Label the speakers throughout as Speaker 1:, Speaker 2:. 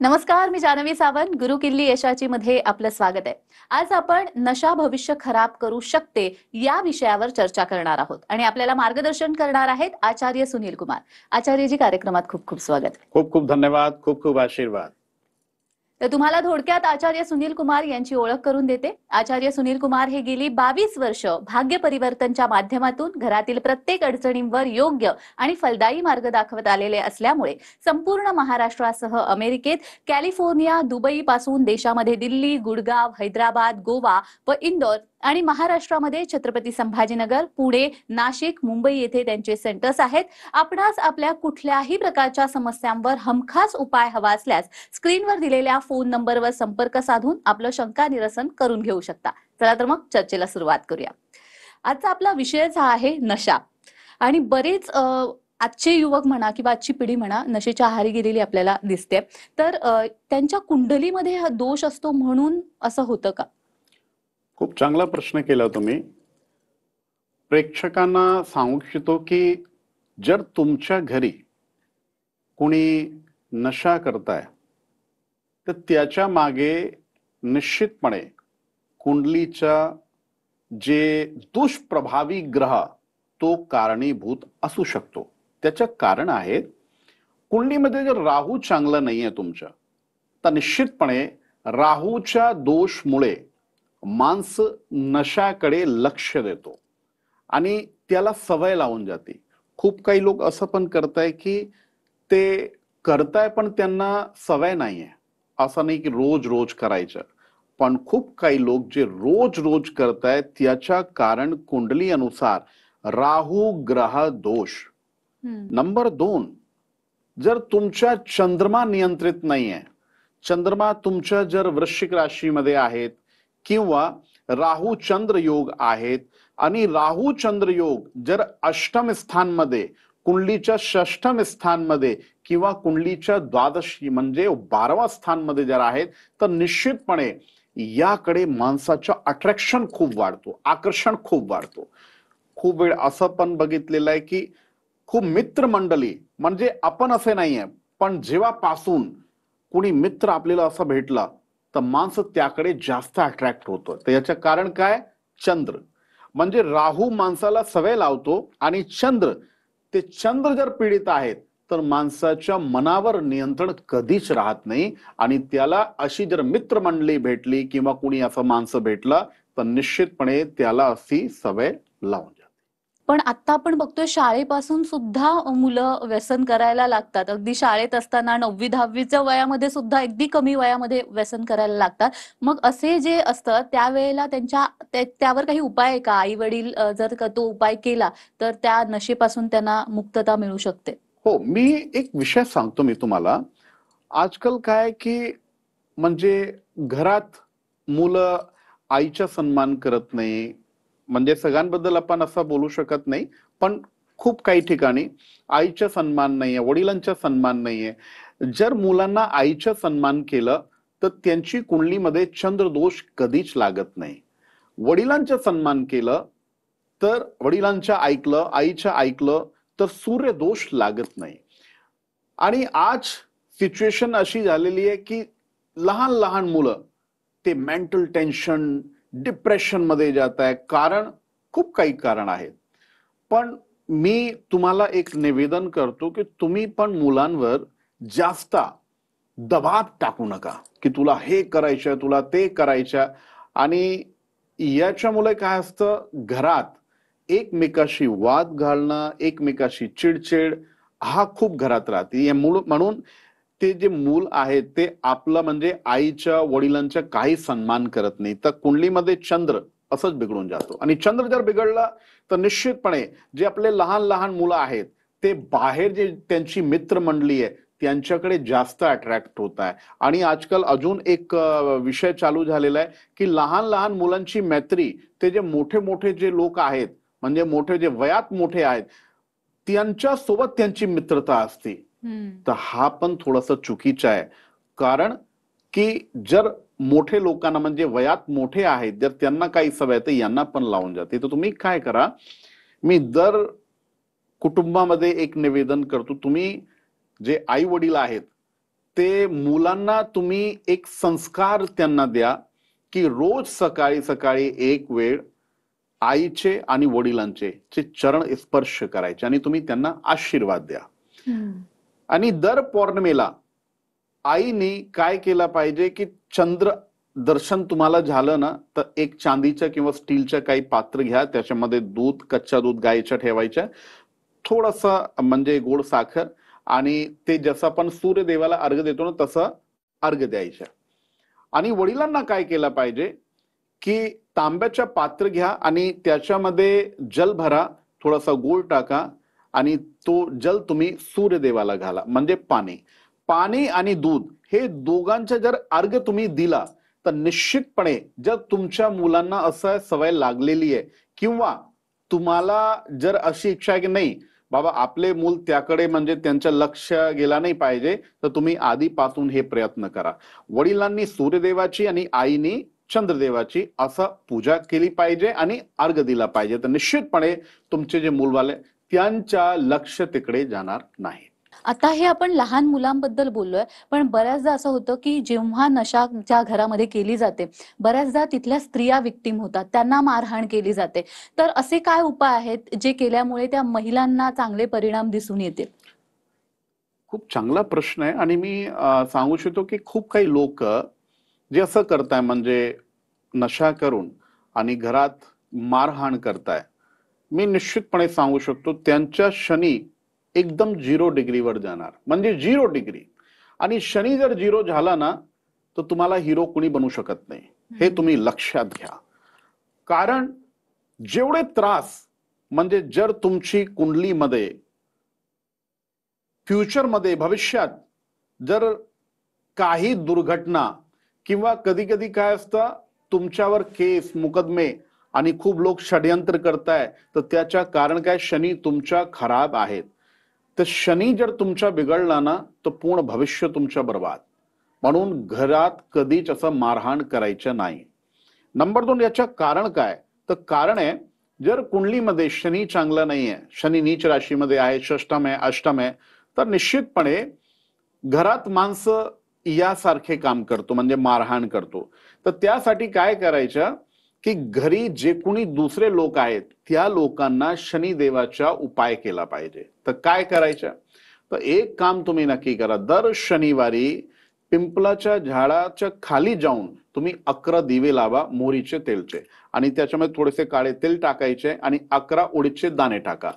Speaker 1: नमस्कार, मी जानवी सावंत. गुरु किल्ली यशाची मध्ये आपलं स्वागत आहे. आज आपण नशा भविष्य खराब करू शकते या विषयावर चर्चा करणार आहोत आणि आपल्याला मार्गदर्शन करणार आहेत आचार्य सुनील कुमार. आचार्यजी, कार्यक्रमात खूप खूप स्वागत.
Speaker 2: खूप खूप धन्यवाद, खूप खूप आशीर्वाद.
Speaker 1: तर तुम्हाला थोडक्यात आचार्य सुनील कुमार यांची ओळख करून देते. आचार्य सुनील कुमार हे गेली 22 वर्ष भाग्य परिवर्तनच्या माध्यमातून घरातील प्रत्येक अडचणींवर योग्य आणि फलदायी मार्ग दाखवत आलेले असल्यामुळे संपूर्ण महाराष्ट्रासह अमेरिकेत, कॅलिफोर्निया, दुबई पासून देशामध्ये दिल्ली, गुडगाव, हैदराबाद, गोवा व इंदोर आणि महाराष्ट्रामध्ये छत्रपती संभाजीनगर, पुणे, नाशिक, मुंबई येथे त्यांचे सेंटर्स आहेत. आपणास आपल्या कुठल्याही प्रकारच्या समस्यांवर हमखास उपाय हवा असल्यास स्क्रीनवर दिलेल्या फोन नंबरवर संपर्क साधून आपलं शंका निरसन करून घेऊ शकता. चला तर मग चर्चेला सुरुवात करूया. आजचा आपला विषयच हा आहे नशा. आणि बरेच आजचे युवक म्हणा किंवा आजची पिढी म्हणा नशेच्या आहारी गेलेली आपल्याला दिसते. तर त्यांच्या कुंडलीमध्ये हा दोष असतो म्हणून असं होतं का?
Speaker 2: खूप चांगला प्रश्न केला तुम्ही. प्रेक्षकांना सांगू इच्छितो की जर तुमच्या घरी कोणी नशा करताय तर त्याच्या मागे निश्चितपणे कुंडलीचा जे दुष्प्रभावी ग्रह तो कारणीभूत असू शकतो. त्याचं कारण आहे, कुंडलीमध्ये जर राहू चांगला नाहीये तुमच्या, तर निश्चितपणे राहूच्या दोषमुळे माणसं नशाकडे लक्ष देतो आणि त्याला सवय लावून जाते. खूप काही लोक असं पण करताय की ते करताय पण त्यांना सवय नाहीये. असं नाही की रोज रोज करायचं, पण खूप काही लोक जे रोज रोज करतायत त्याच्या कारण कुंडली अनुसार राहू ग्रह दोष. नंबर 2, जर तुमच्या चंद्रमा नियंत्रित नाहीये, चंद्रमा तुमच्या जर वृश्चिक राशीमध्ये आहेत किंवा राहू चंद्र योग आहेत आणि राहू चंद्र योग जर अष्टम स्थानमध्ये, कुंडलीच्या षष्ठम स्थानमध्ये किंवा कुंडलीच्या द्वादशी म्हणजे 12व्या स्थानमध्ये जर आहेत, तर निश्चितपणे याकडे माणसाचं अट्रॅक्शन खूप वाढतो, आकर्षण खूप वाढतो. खूप वेळ असं पण बघितलेलं आहे की खूप मित्रमंडळी, म्हणजे आपण असे नाहीये, पण जेव्हापासून कोणी मित्र आपल्याला असा भेटला तर माणसं त्याकडे जास्त अट्रॅक्ट होतो. तर याचं कारण काय? चंद्र. म्हणजे राहू माणसाला सवय लावतो आणि चंद्र जर पीडित आहेत तर माणसाच्या मनावर नियंत्रण कधीच राहत नाही आणि त्याला अशी जर मित्रमंडळी भेटली किंवा कोणी असं माणसं भेटला तर निश्चितपणे त्याला अशी सवय लावून जाते.
Speaker 1: पण आता आपण बघतोय शाळेपासून सुद्धा मुलं व्यसन करायला लागतात. अगदी शाळेत असताना 9वी 10वीच्या वयामध्ये सुद्धा अगदी कमी वयामध्ये व्यसन करायला लागतात. मग असे जे असतं त्यावेळेला त्यावर काही उपाय आहे का? आई वडील जर तो उपाय केला तर त्या नशेपासून त्यांना मुक्तता मिळू शकते?
Speaker 2: हो, मी एक विषय सांगतो मी तुम्हाला. आजकाल काय की म्हणजे घरात मुलं आईचा सन्मान करत नाही. म्हणजे सगळ्यांबद्दल आपण असं बोलू शकत नाही, पण खूप काही ठिकाणी आईचा सन्मान नाहीये, वडिलांचा सन्मान नाहीये. जर मुलांना आईचा सन्मान केलं तर त्यांची कुंडलीमध्ये चंद्रदोष कधीच लागत नाही. वडिलांचा सन्मान केलं तर वडिलांच्या ऐकलं, आईच्या ऐकलं तर सूर्यदोष लागत नाही. आणि आज सिच्युएशन अशी झालेली आहे की लहान लहान मुलं ते मेंटल टेन्शन, डिप्रेशन मध्ये जात आहे. कारण खूप काही कारण आहेत. पण मी तुम्हाला एक निवेदन करतो की तुम्ही पण मुलांवर जास्त दबाव टाकू नका की तुला हे करायचं, तुला ते करायचं. आणि याच्यामुळे काय असतं, घरात एकमेकाशी वाद घालणं, एकमेकाशी चिडचिड हा खूप घरात राहते. म्हणून ते जे मूल आहे ते आपलं म्हणजे आईच्या वडिलांचा काही सन्मान करत नाही, तर कुंडलीमध्ये चंद्र असंच बिघडून जातो. आणि चंद्र जर बिघडला तर निश्चितपणे जे आपले लहान लहान मुलं आहेत ते बाहेर जे त्यांची मित्रमंडळी आहे त्यांच्याकडे जास्त अट्रॅक्ट होत आहे. आणि आजकाल अजून एक विषय चालू झालेला आहे की लहान लहान मुलांची मैत्री ते जे मोठे मोठे जे लोक आहेत, म्हणजे मोठे जे वयात मोठे आहेत त्यांच्या सोबत त्यांची मित्रता असते. तर हा पण थोडासा चुकीचा आहे. कारण की जर मोठे लोकांना म्हणजे वयात मोठे आहेत जर त्यांना काही सवय तर यांना पण लावून जाते. तर तुम्ही काय करा, मी दर कुटुंबामध्ये एक निवेदन करतो, तुम्ही जे आई वडील आहेत ते मुलांना तुम्ही एक संस्कार त्यांना द्या की रोज सकाळी सकाळी एक वेळ आईचे आणि वडिलांचे चरण स्पर्श करायचे आणि तुम्ही त्यांना आशीर्वाद द्या. आणि दर पौर्णिमेला आईने काय केलं पाहिजे की चंद्र दर्शन तुम्हाला झालं ना तर एक चांदीच्या किंवा स्टीलच्या काही पात्र घ्या, त्याच्यामध्ये दूध, कच्चा दूध गाईच्या ठेवायच्या, थोडंसं म्हणजे गोड साखर, आणि ते जसं आपण सूर्यदेवाला अर्घ्य देतो ना तसं अर्घ्य द्यायचं. आणि वडिलांना काय केलं पाहिजे की तांब्याच्या पात्र घ्या आणि त्याच्यामध्ये जल भरा, थोडासा गूळ टाका आणि तो जल तुम्ही सूर्यदेवाला घाला, म्हणजे पाणी आणि दूध हे दोघांचा जर अर्घ्य तुम्ही दिला तर निश्चितपणे जर तुमच्या मुलांना असं सवय लागलेली आहे किंवा तुम्हाला जर अशी इच्छा आहे की नाही बाबा आपले मूल त्याकडे म्हणजे त्यांचं लक्ष गेला नाही पाहिजे, तर तुम्ही आधीपासून हे प्रयत्न करा. वडिलांनी सूर्यदेवाची आणि आईनी चंद्रदेवाची असं पूजा केली पाहिजे आणि अर्घ्य दिला पाहिजे, तर निश्चितपणे तुमचे जे मूलवाले त्यांच्या लक्ष तिकडे जाणार नाही.
Speaker 1: आता हे आपण लहान मुलांबद्दल बोललोय, पण बऱ्याचदा असं होतं की जेव्हा नशा ज्या घरामध्ये केली जाते, बऱ्याचदा तिथल्या स्त्रिया विक्टीम होतात, त्यांना मारहाण केली जाते. तर असे काय उपाय आहेत जे केल्यामुळे त्या महिलांना चांगले परिणाम दिसून येतील?
Speaker 2: खूप चांगला प्रश्न आहे आणि मी सांगू शकतो की खूप काही लोक जे असं करताय म्हणजे नशा करून आणि घरात मारहाण करताय, मी निश्चितपणे सांगू शकतो त्यांच्या शनी एकदम 0 डिग्रीवर जाणार, म्हणजे 0 डिग्री. आणि शनी जर 0 झाला ना तर तुम्हाला हिरो कोणी बनू शकत नाही, हे तुम्ही लक्षात घ्या. कारण जेवढे त्रास म्हणजे जर तुमची कुंडलीमध्ये फ्युचरमध्ये भविष्यात जर काही दुर्घटना किंवा कधी कधी काय असतं तुमच्यावर केस मुकदमे आणि खूप लोक षड्यंत्र करताय, तर त्याच्या कारण काय शनी तुमच्या खराब आहेत. तर शनी जर तुमच्या बिघडला ना तर पूर्ण भविष्य तुमच्या बर्बाद. म्हणून घरात कधीच असं मारहाण करायचं नाही. नंबर 2, याचं कारण काय, तर कारण आहे जर कुंडलीमध्ये शनी चांगला नाहीये, शनी नीच राशीमध्ये आहे, षष्टम आहे, अष्टम आहे, तर निश्चितपणे घरात माणसं यासारखे काम करतो म्हणजे मारहाण करतो. तर त्यासाठी काय करायचं की घरी जे कोणी दुसरे लोक आहेत त्या लोकांना शनिदेवाचा उपाय केला पाहिजे. तर काय करायचं, तर एक काम तुम्ही नक्की करा, दर शनिवारी पिंपलाच्या झाडाच्या खाली जाऊन तुम्ही 11 दिवे लावा मोहरीचे तेलचे आणि त्याच्यामध्ये थोडेसे काळे तेल टाकायचे आणि 11 उडीदचे दाणे टाका.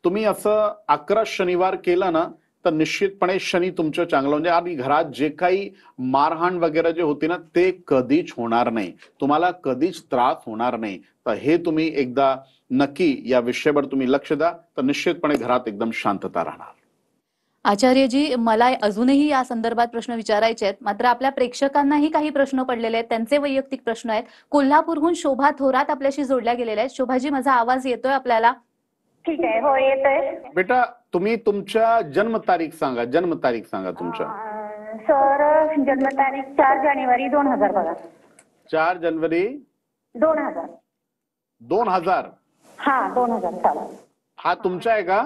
Speaker 2: तुम्ही असं 11 शनिवार केलं ना तर निश्चितपणे शनी तुमचं चांगलं म्हणजे आणि घरात जे काही मारहाण वगैरे जे होती ना ते कधीच होणार नाही, तुम्हाला कधीच त्रास होणार नाही. तर हे तुम्ही एकदा नक्की या विषयावर तुम्ही लक्ष द्या, तर निश्चितपणे घरात एकदम शांतता राहणार.
Speaker 1: आचार्यजी, मला अजूनही या संदर्भात प्रश्न विचारायचे आहेत, मात्र आपल्या प्रेक्षकांनाही काही प्रश्न पडलेले आहेत, त्यांचे वैयक्तिक प्रश्न आहेत. कोल्हापूरहून शोभा थोरात आपल्याशी जोडल्या गेलेल्या आहेत. शोभाजी, माझा आवाज येतोय आपल्याला?
Speaker 3: ठीक आहे, हो येतोय.
Speaker 2: बेटा तुम्ही तुमच्या जन्मतारीख सांगा तुमच्या.
Speaker 3: सर जन्मतारीख 4 जानेवारी 2000 बघा.
Speaker 2: 4 जानेवारी
Speaker 3: 2000.
Speaker 2: 2000.
Speaker 3: हा 2000 साल.
Speaker 2: हा तुमचा आहे का?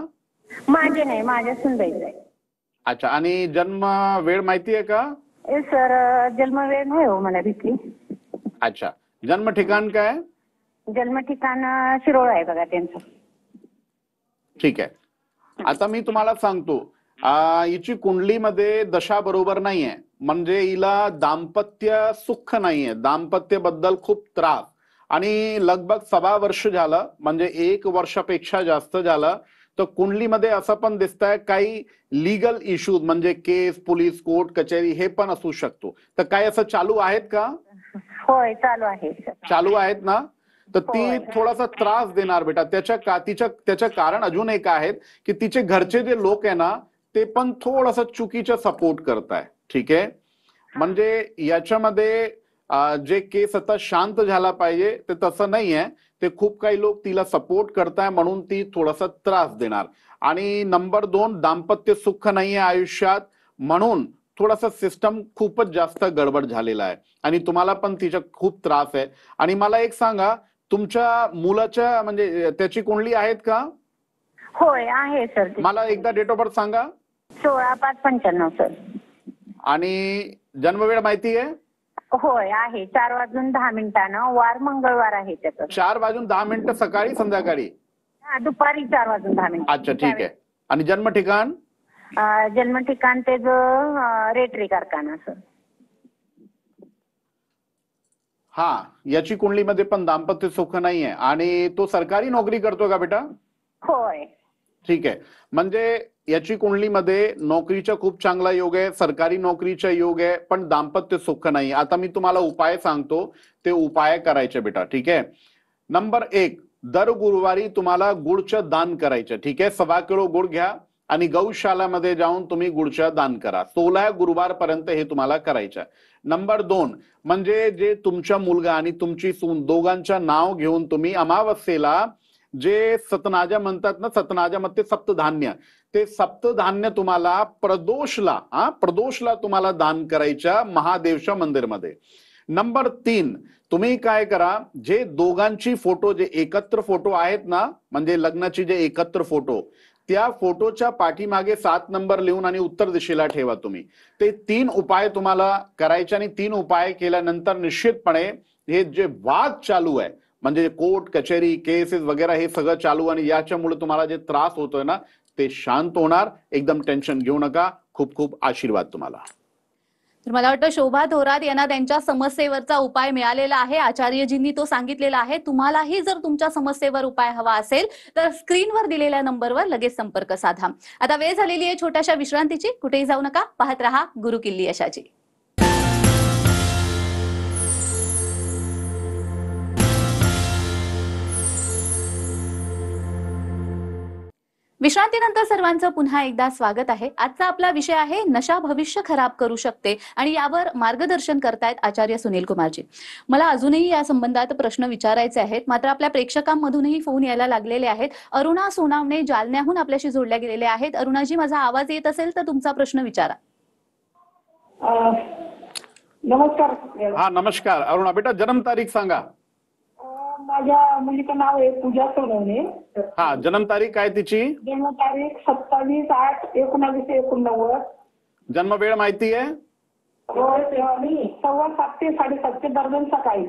Speaker 3: माझे नाही, माझ्या सुनबाईचा आहे.
Speaker 2: अच्छा, आणि जन्म वेळ माहिती आहे का?
Speaker 3: सर जन्मवेळ नाही हो मला भेटली.
Speaker 2: अच्छा, जन्म ठिकाण काय?
Speaker 3: जन्म ठिकाण शिरोळ आहे बघा त्यांचं.
Speaker 2: ठीक आहे. आता मी तुम्हाला सांगतो, हिची कुंडलीमध्ये दशा बरोबर नाहीये, म्हणजे हिला दाम्पत्य सुख नाहीये, दाम्पत्य बद्दल खूप त्रास, आणि लगभग 1.25 वर्ष झालं म्हणजे 1 वर्षापेक्षा जास्त झालं. तर कुंडलीमध्ये असं पण दिसतंय काही लीगल इश्यूज म्हणजे केस, पोलीस, कोर्ट कचेरी हे पण असू शकतो. तर काय असं चालू आहेत का?
Speaker 3: होय चालू आहे.
Speaker 2: चालू आहेत ना? तर ती थोडासा त्रास देणार बेटा. त्याच्या कारण अजून एक आहेत की तिचे घरचे जे लोक आहे ना ते पण थोडासा चुकीचा सपोर्ट करताय. ठीक आहे, म्हणजे याच्यामध्ये जे केस आता शांत झाला पाहिजे ते तसं नाहीये, ते खूप काही लोक तिला सपोर्ट करताय म्हणून ती थोडासा त्रास देणार. आणि नंबर 2, दाम्पत्य सुख नाहीये आयुष्यात म्हणून थोडासा सिस्टम खूपच जास्त गडबड झालेला आहे आणि तुम्हाला पण तिचा खूप त्रास आहे. आणि मला एक सांगा, तुमच्या मुलाच्या म्हणजे त्याची कुंडली आहेत का?
Speaker 3: होय आहे सर.
Speaker 2: मला एकदा डेट ऑफ बर्थ सांगा.
Speaker 3: 16/5/95 सर.
Speaker 2: आणि जन्मवेळ माहिती आहे?
Speaker 3: होय आहे 4:10 वार मंगळवार आहे त्याचं.
Speaker 2: 4:10 सकाळी संध्याकाळी?
Speaker 3: दुपारी 4:10.
Speaker 2: अच्छा ठीक आहे. आणि जन्म ठिकाण?
Speaker 3: जन्म ठिकाण त्याचं रेटरी कारखाना सर.
Speaker 2: हा, याची कुंडलीमध्ये पण दाम्पत्य सुख नाहीये. आणि तो सरकारी नोकरी करतो का बेटा?
Speaker 3: होय.
Speaker 2: ठीक आहे. म्हणजे याची कुंडलीमध्ये नोकरीचा खूप चांगला योग आहे, सरकारी नोकरीचा योग आहे, पण दाम्पत्य सुख नाही. आता मी तुम्हाला उपाय सांगतो, ते उपाय करायचे बेटा. ठीक आहे. नंबर 1, दर गुरुवारी तुम्हाला गुळचं दान करायचं. ठीक आहे. 1.25 किलो गुळ घ्या आणि गौशालामध्ये जाऊन तुम्ही गुळचं दान करा. 16 गुरुवारपर्यंत हे तुम्हाला करायचं. नंबर 2, म्हणजे जे तुमचा मुलगा आणि तुमची सून दोघांचं नाव घेऊन तुम्ही अमावस्येला जे सतनाजा म्हणतात ना, सतनाजामध्ये सप्तधान्य, ते सप्तधान्य तुम्हाला प्रदोषला तुम्हाला दान करायच्या महादेवच्या मंदिरमध्ये. नंबर 3, तुम्ही काय करा, जे दोघांची फोटो, जे एकत्र फोटो आहेत ना, म्हणजे लग्नाची जे एकत्र फोटो, त्या फोटोच्या पाठीमागे 7 नंबर लिहून आणि उत्तर दिशेला ठेवा तुम्ही. ते 3 उपाय तुम्हाला करायचे आणि 3 उपाय केल्यानंतर निश्चितपणे हे जे वाद चालू आहे, म्हणजे कोर्ट कचेरी केसेस वगैरे हे सगळं चालू, आणि याच्यामुळे तुम्हाला जे त्रास होतोय ना, ते शांत होणार. एकदम टेन्शन घेऊ नका. खूप खूप आशीर्वाद तुम्हाला.
Speaker 1: तर मला वाटतं शोभा थोरात यांना त्यांच्या समस्येवरचा उपाय मिळालेला आहे. आचार्यजींनी तो सांगितलेला आहे. तुम्हालाही जर तुमच्या समस्येवर उपाय हवा असेल तर स्क्रीनवर दिलेल्या नंबरवर लगेच संपर्क साधा. आता वेळ झालेली आहे छोट्याशा विश्रांतीची. कुठेही जाऊ नका. पाहत रहा गुरुकिल्ली यशाची. विश्रांतीनंतर सर्वांचं पुन्हा एकदा स्वागत आहे. आजचा आपला विषय आहे नशा भविष्य खराब करू शकते, आणि यावर मार्गदर्शन करतायत आचार्य सुनील कुमारजी. मला अजूनही या संबंधात प्रश्न विचारायचे आहेत, मात्र आपल्या प्रेक्षकांमधूनही फोन यायला लागलेले आहेत. अरुणा सोनावणे जालन्याहून आपल्याशी जोडल्या गेलेल्या आहेत. अरुणाजी, माझा आवाज येत असेल तर तुमचा प्रश्न विचारा.
Speaker 3: नमस्कार.
Speaker 2: हा नमस्कार. अरुणा बेटा, जन्मतारीख सांगा.
Speaker 3: माझ्या मुलीचं नाव आहे पूजा सोनवणे.
Speaker 2: हा, जन्मतारीख काय तिची?
Speaker 3: जन्मतारीख 27/8/1989.
Speaker 2: जन्मवेळ माहिती आहे?
Speaker 3: 7:15 ते 7:30 दरम्यान सकाळी.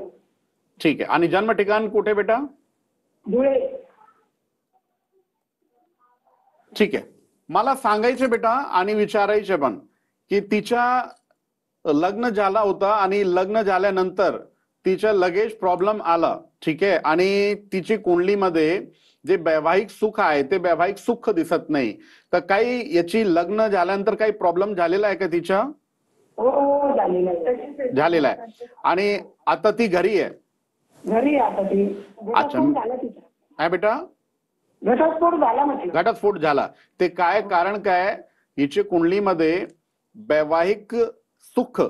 Speaker 2: ठीक आहे. आणि जन्म ठिकाण कुठे बेटा?
Speaker 3: धुळे.
Speaker 2: ठीक आहे. मला सांगायचे बेटा आणि विचारायचे पण की तिच्या लग्न झाला होता आणि लग्न झाल्यानंतर तिच्या लगेच प्रॉब्लेम आला. ठीक आहे. आणि तिची कुंडलीमध्ये जे वैवाहिक सुख आहे ते वैवाहिक सुख दिसत नाही. तर काही याची लग्न झाल्यानंतर काही प्रॉब्लेम झालेला आहे का तिच्या?
Speaker 3: हो
Speaker 2: झालेला आहे. आणि आता ती घरी आहे?
Speaker 3: घरी आता ती.
Speaker 2: अच्छा. काय बेटा?
Speaker 3: घटस्फोट झाला म्हटलं.
Speaker 2: घटस्फोट झाला. ते काय कारण काय? हिच्या कुंडलीमध्ये वैवाहिक सुख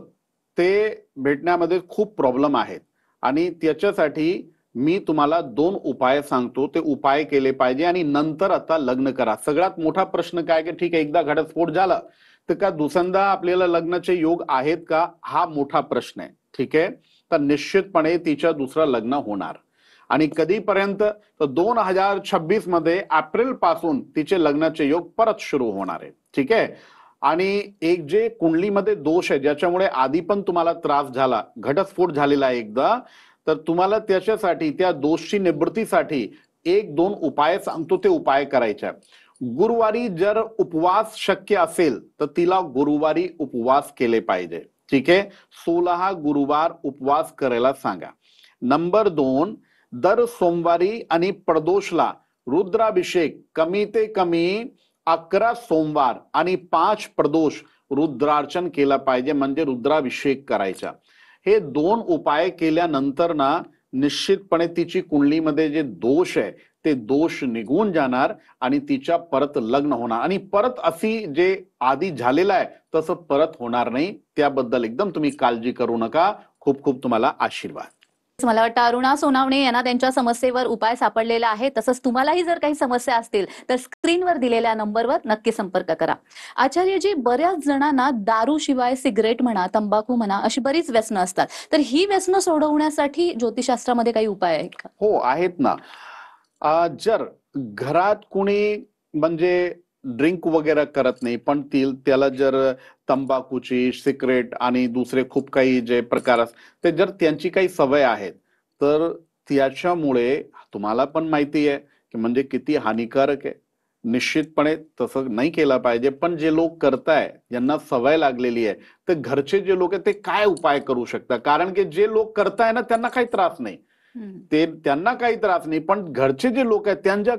Speaker 2: ते भेटण्यामध्ये खूप प्रॉब्लेम आहेत, आणि त्याच्यासाठी मी तुम्हाला 2 उपाय सांगतो. ते उपाय केले पाहिजे आणि नंतर आता लग्न करा. सगळ्यात मोठा प्रश्न काय की ठीक आहे, एकदा घटस्फोट झाला तर का दुसऱ्यांदा आपल्याला लग्नाचे योग आहेत का, हा मोठा प्रश्न आहे. ठीक आहे. तर निश्चितपणे तिच्या दुसरं लग्न होणार. आणि कधीपर्यंत? तर 2026 मध्ये एप्रिल पासून तिचे लग्नाचे योग परत सुरू होणार आहे. ठीक आहे. आणि एक जे कुंडलीमध्ये दोष आहे, ज्याच्यामुळे आधी पण तुम्हाला त्रास झाला, घटस्फोट झालेला आहे एकदा, तर तुम्हाला त्याच्यासाठी, त्या दोषची निवृत्तीसाठी 1-2 उपाय सांगतो. ते उपाय करायचे. गुरुवारी जर उपवास शक्य असेल तर तिला गुरुवारी उपवास केले पाहिजे. ठीक आहे. 16 गुरुवार उपवास करायला सांगा. नंबर 2, दर सोमवारी आणि प्रदोषला रुद्राभिषेक कमी ते कमी 11 सोमवार आणि 5 प्रदोष रुद्रार्चन केलं पाहिजे, म्हणजे रुद्राभिषेक करायचा. हे 2 उपाय केल्यानंतर ना निश्चितपणे तिची कुंडलीमध्ये जे दोष आहे ते दोष निघून जाणार आणि तिच्या परत लग्न होणार. आणि परत अशी जे आधी झालेलं आहे तसं परत होणार नाही. त्याबद्दल एकदम तुम्ही काळजी करू नका. खूप खूप तुम्हाला आशीर्वाद.
Speaker 1: मला वाटतं अरुणा सोनावणे यांना त्यांच्या समस्येवर उपाय सापडलेला आहे. तसंच तुम्हालाही जर काही समस्या असतील तर स्क्रीनवर दिलेल्या नंबरवर नक्की संपर्क करा. आचार्यजी, बऱ्याच जणांना दारू शिवाय सिगरेट म्हणा, तंबाखू म्हणा, अशी बरीच व्यसनं असतात. तर ही व्यसनं सोडवण्यासाठी ज्योतिषशास्त्रामध्ये काही उपाय आहेत का?
Speaker 2: हो आहेत ना. जर घरात कुणी म्हणजे ड्रिंक वगैरे करत नाही, पण त्याला जर तंबाखूची, सिगरेट आणि दुसरे खूप काही जे प्रकार असतात ते जर त्यांची काही सवय आहेत, तर त्याच्यामुळे तुम्हाला पण माहिती आहे की म्हणजे किती हानिकारक आहे. निश्चितपणे तसं नाही केलं पाहिजे. पण जे लोक करताय, ज्यांना सवय लागलेली आहे, तर घरचे जे लोक आहेत ते काय उपाय करू शकतात? कारण की जे लोक करताय ना त्यांना काही त्रास नाही, त्यांना काही त्रास नाही, पण घरचे जे लोक आहेत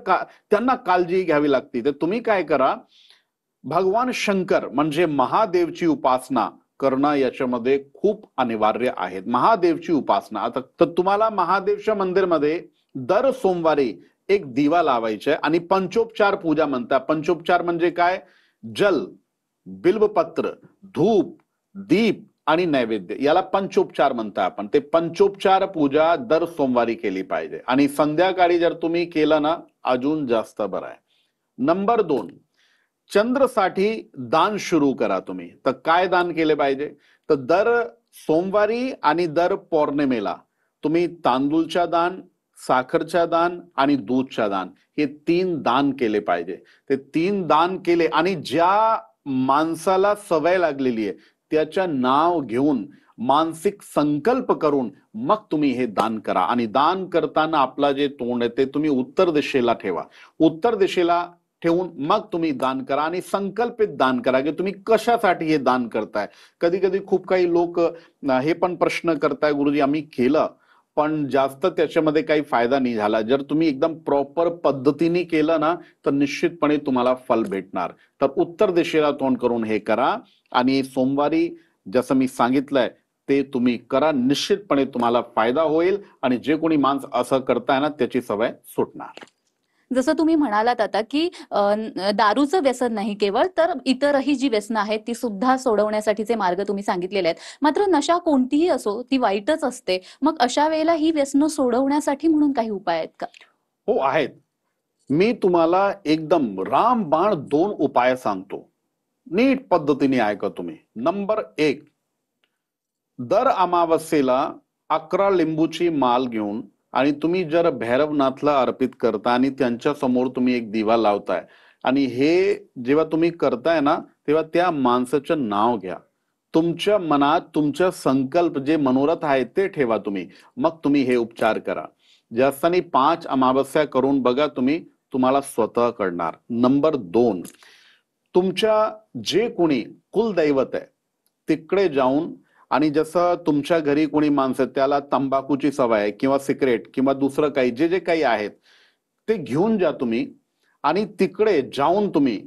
Speaker 2: त्यांना काळजी घ्यावी लागते. तर तुम्ही काय करा, भगवान शंकर म्हणजे महादेवची उपासना करणं याच्यामध्ये खूप अनिवार्य आहे. महादेवची उपासना. आता तर तुम्हाला महादेवच्या मंदिरमध्ये दर सोमवारी एक दिवा लावायचा आहे आणि पंचोपचार पूजा म्हणतात. पंचोपचार म्हणजे काय? जल, बिल्वपत्र, धूप, दीप आणि नैवेद्य, याला पंचोपचार म्हणता आपण. ते पंचोपचार पूजा दर सोमवारी केली पाहिजे आणि संध्याकाळी जर तुम्ही केलं ना अजून जास्त बरं आहे. नंबर 2, चंद्रसाठी दान सुरू करा तुम्ही. तर काय दान केले पाहिजे? तर दर सोमवारी आणि दर पौर्णिमेला तुम्ही तांदूळच्या दान, साखरच्या दान आणि दूधच्या दान हे 3 दान केले पाहिजे. ते 3 दान केले आणि ज्या माणसाला सवय लागलेली आहे त्याच्या नाव घेऊन मानसिक संकल्प करून मग तुम्ही हे दान करा. आणि दान करताना आपला जे तोंड आहे ते तुम्ही उत्तर दिशेला ठेवा. उत्तर दिशेला ठेवून मग तुम्ही दान करा आणि संकल्पित दान करा की तुम्ही कशासाठी हे दान करताय. कधी कधी खूप काही लोक हे पण प्रश्न करताय, गुरुजी आम्ही केलं पण जास्त त्याच्यामध्ये काही फायदा नाही झाला. जर तुम्ही एकदम प्रॉपर पद्धतीने केलं ना तर निश्चितपणे तुम्हाला फल भेटणार. तर उत्तर दिशेला तोंड करून हे करा आणि सोमवारी जसं मी सांगितलंय ते तुम्ही करा. निश्चितपणे तुम्हाला फायदा होईल आणि जे कोणी माणूस असं करताय ना त्याची सवय सुटणार.
Speaker 1: जसं तुम्ही म्हणालात आता की दारूचं व्यसन नाही केवळ, तर इतरही जी व्यसनं आहेत ती सुद्धा सोडवण्यासाठीचे मार्ग तुम्ही सांगितलेले आहेत. मात्र नशा कोणतीही असो ती वाईटच असते. मग अशा वेळेला ही व्यसनं सोडवण्यासाठी म्हणून काही उपाय आहेत का?
Speaker 2: हो आहेत. मी तुम्हाला एकदम रामबाण 2 उपाय सांगतो. नीट पद्धतीने ऐका तुम्ही. नंबर 1, दर अमावस्येला 11 लिंबूची माल घेऊन आणि तुम्ही जर भैरवनाथला अर्पित करता आणि त्यांच्या समोर तुम्ही एक दिवा लावताय आणि हे जेव्हा तुम्ही करताय ना तेव्हा त्या माणसाचं नाव घ्या. तुमच्या मनात तुमच्या संकल्प जे मनोरथ आहे ते ठेवा तुम्ही. मग तुम्ही हे उपचार करा. जास्तानी 5 अमावस्या करून बघा तुम्ही, तुम्हाला स्वतः कळणार. नंबर 2, तुमच्या जे कोणी कुलदैवत आहे तिकडे जाऊन आणि जसं तुमच्या घरी कोणी माणसं त्याला तंबाखूची सवय आहे किंवा सिगरेट किंवा दुसरं काही जे जे काही आहेत ते घेऊन जा तुम्ही आणि तिकडे जाऊन तुम्ही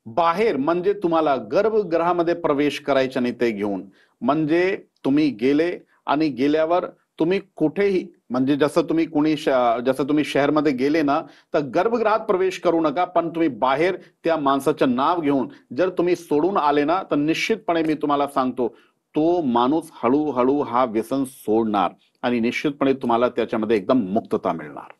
Speaker 2: बाहेर म्हणजे तुम्हाला गर्भगृहामध्ये प्रवेश करायचा नाही ते घेऊन. म्हणजे तुम्ही गेले आणि गेल्यावर तुम्ही कुठेही म्हणजे जसं तुम्ही शहरमध्ये गेले ना तर गर्भगृहात प्रवेश करू नका, पण तुम्ही बाहेर त्या माणसाचं नाव घेऊन जर तुम्ही सोडून आले ना तर निश्चितपणे मी तुम्हाला सांगतो तो माणूस हळूहळू हा व्यसन सोडणार आणि निश्चितपणे तुम्हाला त्याच्यामध्ये एकदम मुक्तता मिळणार.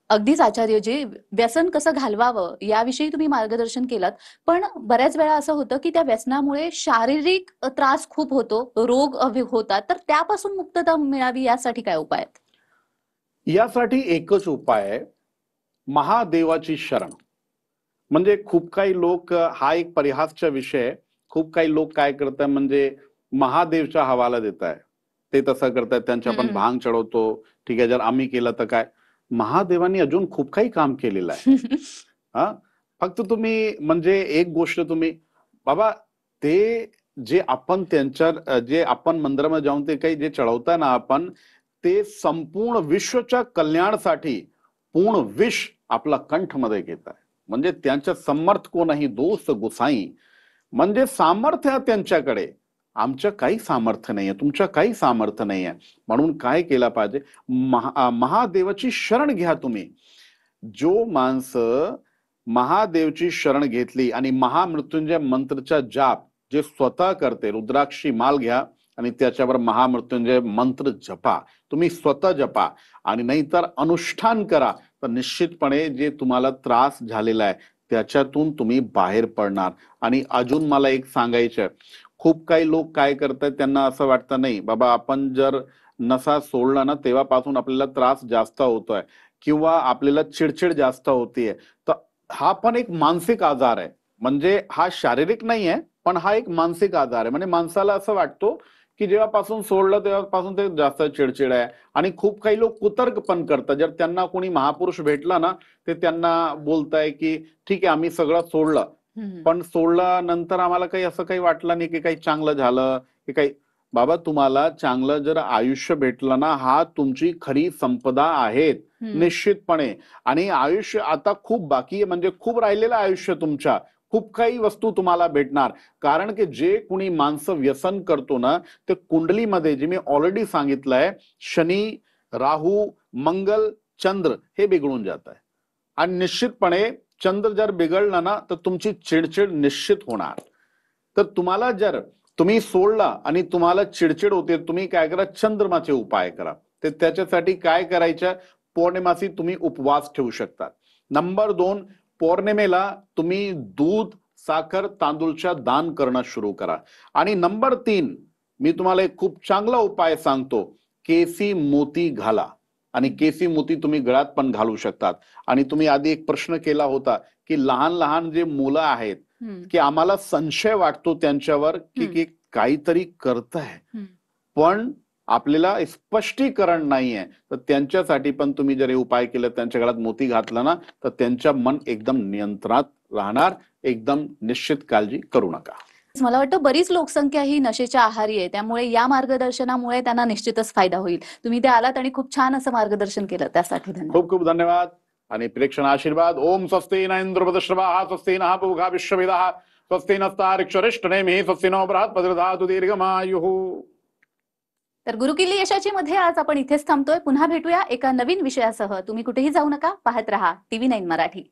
Speaker 1: अगदीच आचार्यजी, व्यसन कसं घालवावं याविषयी तुम्ही मार्गदर्शन केलं, पण बऱ्याच वेळा असं होतं की त्या व्यसनामुळे शारीरिक त्रास खूप होतो, रोग होतात, तर त्यापासून मुक्तता मिळावी यासाठी काय उपाय आहेत?
Speaker 2: यासाठी एकच उपाय आहे, महादेवाची शरण. म्हणजे खूप काही लोक हा एक परिहासचा विषय आहे. खूप काही लोक काय करतात म्हणजे महादेवच्या हवाला देत आहे. ते तसं करतात, त्यांच्या आपण भांग चढवतो. ठीक आहे, जर आम्ही केलं तर काय? महादेवांनी अजून खूप काही काम केलेलं आहे. हा, फक्त तुम्ही म्हणजे एक गोष्ट तुम्ही बाबा ते जे आपण मंदिरामध्ये जाऊन ते काही जे चढवताय ना आपण, ते संपूर्ण विश्वच्या कल्याणासाठी पूर्ण विश्व आपला कंठमध्ये घेत आहे. म्हणजे त्यांच्या समर्थ को नाही दोस्त गुसाई, म्हणजे सामर्थ्य आहे त्यांच्याकडे. आमचं काही सामर्थ्य नाहीये, तुमचं काही सामर्थ्य नाहीये. म्हणून काय केलं पाहिजे? महादेवाची शरण घ्या तुम्ही. जो माणसं महादेवची शरण घेतली आणि महामृत्युंजय मंत्रचा जाप जे स्वतः करते, रुद्राक्षी माल घ्या आणि त्याच्यावर महामृत्युंजय मंत्र जपा. तुम्ही स्वतः जपा आणि नाहीतर अनुष्ठान करा, तर निश्चितपणे जे तुम्हाला त्रास झालेला आहे त्याच्यातून तुम्ही बाहेर पडणार. आणि अजून मला एक सांगायचं, खूप काही लोक काय करतात, त्यांना असं वाटतं नाही बाबा आपण जर नशा सोडला ना तेव्हापासून आपल्याला त्रास जास्त होतोय किंवा आपल्याला चिडचिड जास्त होतीये, तर हा पण एक मानसिक आजार आहे. म्हणजे हा शारीरिक नाही आहे, पण हा एक मानसिक आजार आहे. म्हणजे माणसाला असं वाटतो की जेव्हापासून सोडलं तेव्हापासून ते जास्त चिडचिड आहे. आणि खूप काही लोक कुतर्क पण करतात. जर त्यांना कोणी महापुरुष भेटला ना, ते त्यांना बोलताय की ठीक आहे आम्ही सगळं सोडलं, पण सोडल्यानंतर आम्हाला काही असं काही वाटलं नाही की काही चांगलं झालं की काही. बाबा तुम्हाला चांगलं जर आयुष्य भेटलं ना, हा तुमची खरी संपदा आहेत निश्चितपणे. आणि आयुष्य आता खूप बाकी आहे, म्हणजे खूप राहिलेलं आयुष्य तुमच्या. खूप काही वस्तू तुम्हाला भेटणार. कारण की जे कुणी माणसं व्यसन करतो ना, ते कुंडलीमध्ये जे मी ऑलरेडी सांगितलंय, शनी, राहू, मंगल, चंद्र हे बिघडून जात आहे. आणि निश्चितपणे चंद्र जर बिघडला ना, तर तुमची चिडचिड निश्चित होणार. तर तुम्हाला जर तुम्ही सोडला आणि तुम्हाला चिडचिड होते, तुम्ही काय करा, चंद्रमाचे उपाय करा. ते त्याच्यासाठी काय करायचं, पौर्णिमासी तुम्ही उपवास ठेवू शकता. नंबर 2, पौर्णिमेला तुम्ही दूध, साखर, तांदूळच्या दान करणं सुरू करा. आणि नंबर 3, मी तुम्हाला एक खूप चांगला उपाय सांगतो, केसी मोती घाला. आणि केसी मोती तुम्ही गळ्यात पण घालू शकतात. आणि तुम्ही आधी एक प्रश्न केला होता की लहान लहान जे मुलं आहेत, की आम्हाला संशय वाटतो त्यांच्यावर की काहीतरी करताय, पण आपल्याला स्पष्टीकरण नाहीये. तर त्यांच्यासाठी पण तुम्ही जर हे उपाय केले, त्यांच्या गळ्यात मोती घातला ना, तर त्यांच्या मन एकदम नियंत्रणात राहणार. एकदम निश्चित काळजी करू नका.
Speaker 1: मला वाटतं बरीच लोकसंख्या ही नशेच्या आहारी आहे, त्यामुळे या मार्गदर्शनामुळे त्यांना निश्चितच फायदा होईल. तुम्ही ते आलात आणि खूप छान असं मार्गदर्शन केलं, त्यासाठी धन्यवाद.
Speaker 2: खूप खूप धन्यवाद. आणि प्रेक्षण आशीर्वाद. ओम स्वस्ति न इंद्रवदश्रवाः स्वस्ति नः पूषा विश्ववेदाः स्वस्ति नस्तार्क्ष्यरिष्टनेमिः स्वस्ति नो बृहस्पतिर्दधातु दीर्घमायुः.
Speaker 1: तर गुरुकिल्ली यशाची मध्ये आज आपण इथेच थांबतोय. पुन्हा भेटूया एका नवीन विषयासह. तुम्ही कुठेही जाऊ नका, पाहत रहा TV9 मराठी.